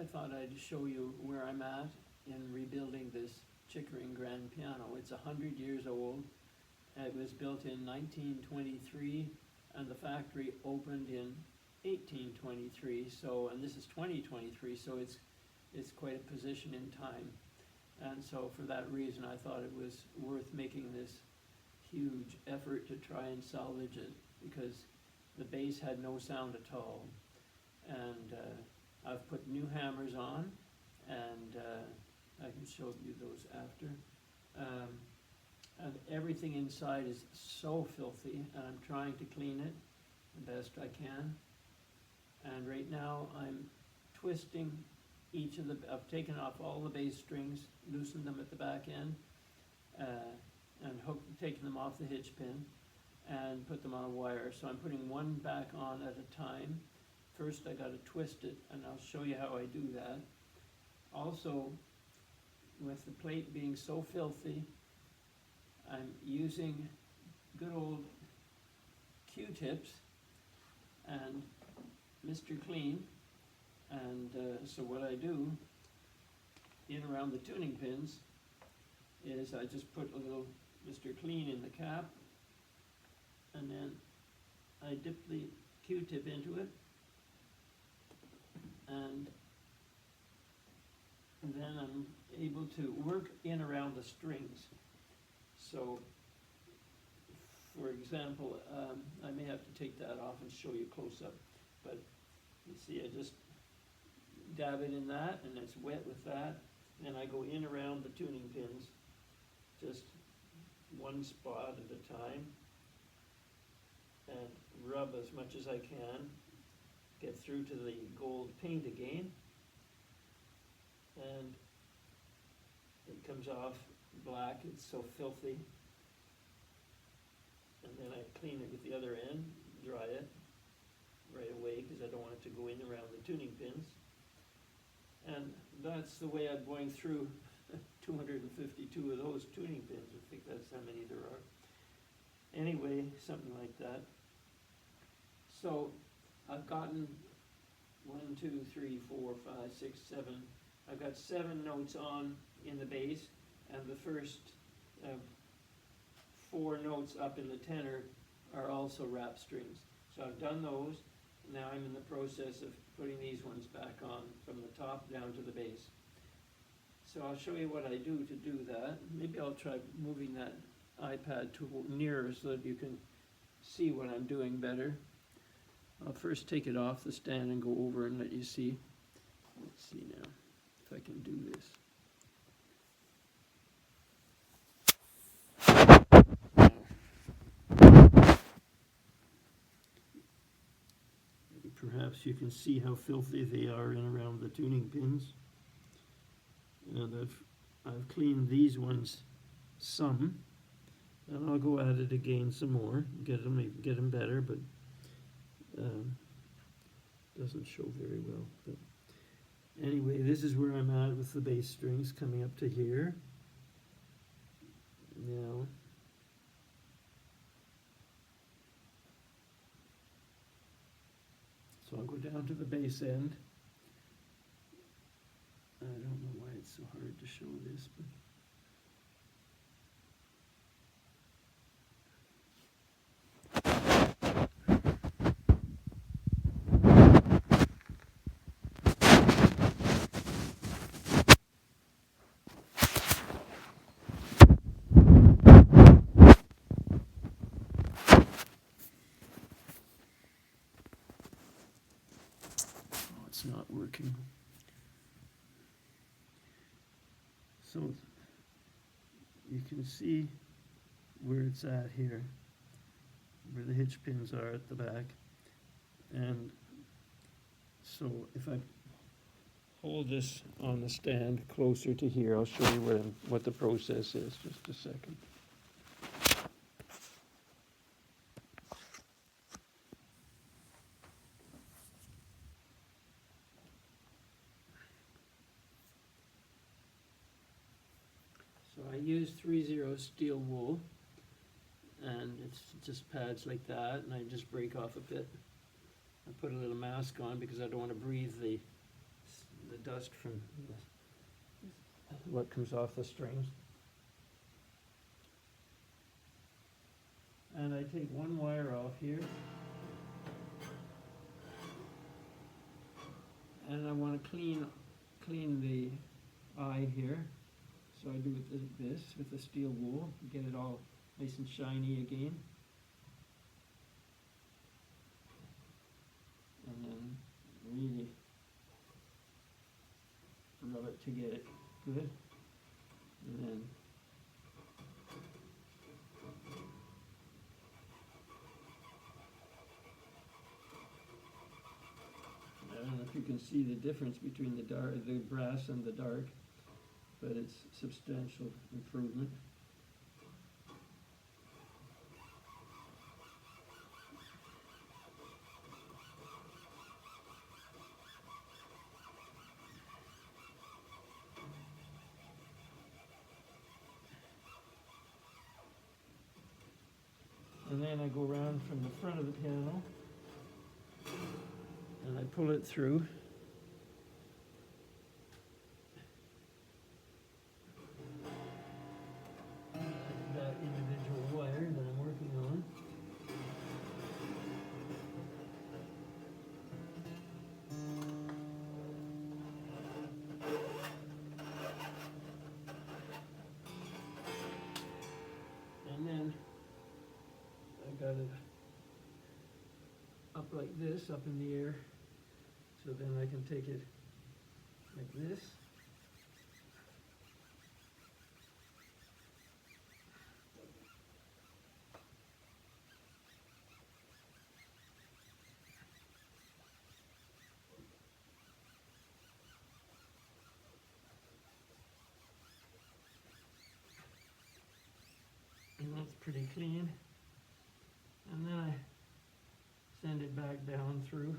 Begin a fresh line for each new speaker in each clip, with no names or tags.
I thought I'd show you where I'm at in rebuilding this Chickering grand piano. It's 100 years old. It was built in 1923 and the factory opened in 1823. So, and this is 2023, so it's quite a position in time. And so for that reason, I thought it was worth making this huge effort to try and salvage it, because the bass had no sound at all. And I've put new hammers on, and I can show you those after. And everything inside is so filthy, and I'm trying to clean it the best I can. And right now I'm twisting each of the, I've taken off all the bass strings, loosened them at the back end, and taken them off the hitch pin and put them on a wire. So I'm putting one back on at a time. First I got to twist it, and I'll show you how I do that. Also, with the plate being so filthy, I'm using good old Q-tips and Mr. Clean. And so what I do in around the tuning pins is I just put a little Mr. Clean in the cap, and then I dip the Q-tip into it, and then I'm able to work in around the strings. So, for example, I may have to take that off and show you close up, but you see I just dab it in that, and it's wet with that. Then I go in around the tuning pins, just one spot at a time, and rub as much as I can, get through to the gold paint again, and it comes off black. It's so filthy. And then I clean it with the other end, dry it right away, because I don't want it to go in around the tuning pins. And that's the way I'm going through 252 of those tuning pins. I think that's how many there are. Anyway, something like that. So I've gotten 1, 2, 3, 4, 5, 6, 7. I've got 7 notes on in the bass, and the first 4 notes up in the tenor are also wrap strings. So I've done those. Now I'm in the process of putting these ones back on from the top down to the bass. So I'll show you what I do to do that. Maybe I'll try moving that iPad to nearer so that you can see what I'm doing better. I'll first take it off the stand and go over and let you see. Let's see now if I can do this. Perhaps you can see how filthy they are in around the tuning pins. And I've cleaned these ones some, and I'll go at it again some more, get them better, but doesn't show very well. But anyway, this is where I'm at with the bass strings coming up to here. Now, so I'll go down to the bass end. I don't know why it's so hard to show this, but it's not working. So you can see where it's at here, where the hitch pins are at the back. And so if I hold this on the stand closer to here, I'll show you what the process is. Just a second. So I use 3/0 steel wool, and it's just pads like that, and I just break off a bit. I put a little mask on because I don't want to breathe the the dust from what comes off the strings. And I take one wire off here. And I want to clean the eye here. So I do it like this with the steel wool, get it all nice and shiny again. And then really rub it to get it good. And then I don't know if you can see the difference between the brass and the dark, but it's substantial improvement. And then I go around from the front of the panel and I pull it through. That individual wire that I'm working on. And then I got it up like this, up in the air, so then I can take it like this. And that's pretty clean. And then I send it back down through.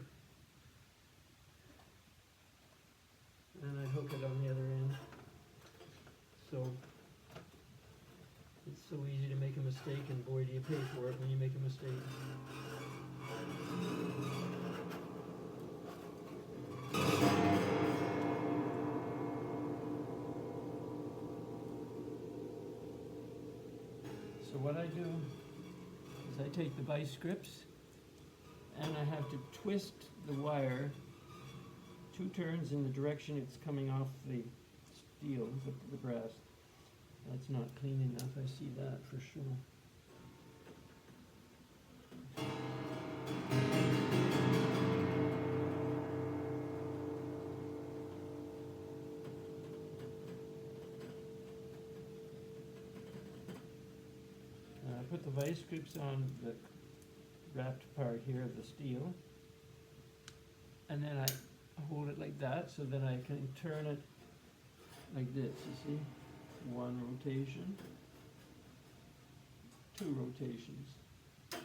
And I hook it on the other end. So it's so easy to make a mistake, and boy do you pay for it when you make a mistake. So what I do is I take the vice grips and I have to twist the wire 2 turns in the direction it's coming off the steel, the brass. That's not clean enough, I see that for sure. I put the vice grips on the wrapped part here of the steel, and then I hold it like that so that I can turn it like this, you see? 1 rotation, 2 rotations. The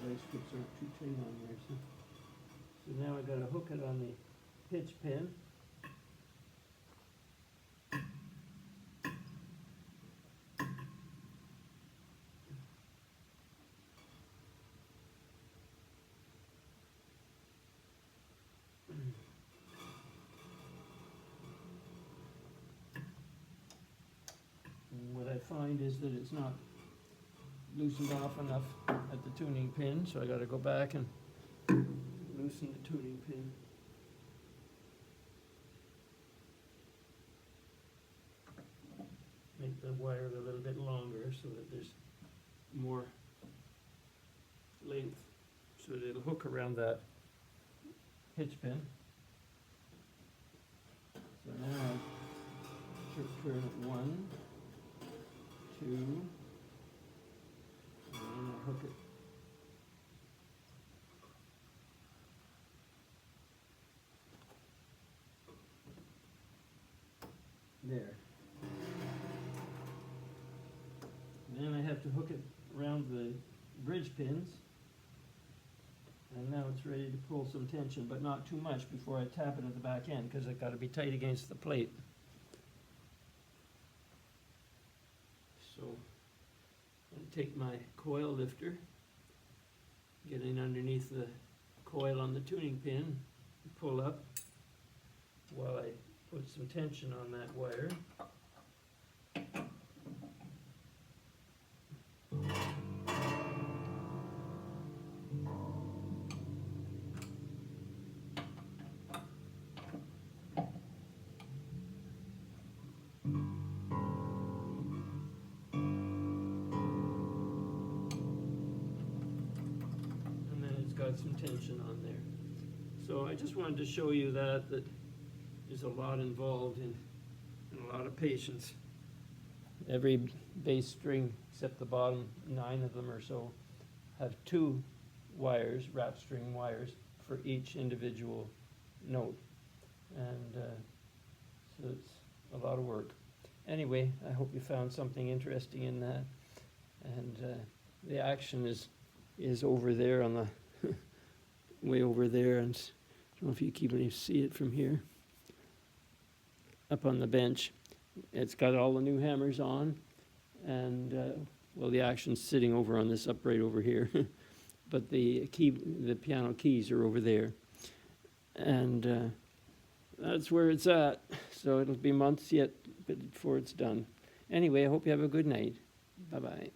vice grips are too tight on there, see? So now I gotta hook it on the hitch pin. What I find is that it's not loosened off enough at the tuning pin, so I got to go back and loosen the tuning pin. Make the wire a little bit longer so that there's more length, so that it'll hook around that hitch pin. So now I turn it 1, 2, and then I hook it. There. Then I have to hook it around the bridge pins, and now it's ready to pull some tension, but not too much before I tap it at the back end, because it got to be tight against the plate. So I take my coil lifter, get in underneath the coil on the tuning pin, pull up, while I put some tension on that wire. And then it's got some tension on there. So I just wanted to show you that there's a lot involved and a lot of patience. Every bass string, except the bottom 9 of them or so, have 2 wires, wrap string wires, for each individual note. And so it's a lot of work. Anyway, I hope you found something interesting in that. And the action is over there on the way over there, and I don't know if you can even see it from here. Up on the bench, it's got all the new hammers on, and well, the action's sitting over on this upright over here, but the piano keys are over there, and that's where it's at. So it'll be months yet before it's done. Anyway, I hope you have a good night. Bye-bye.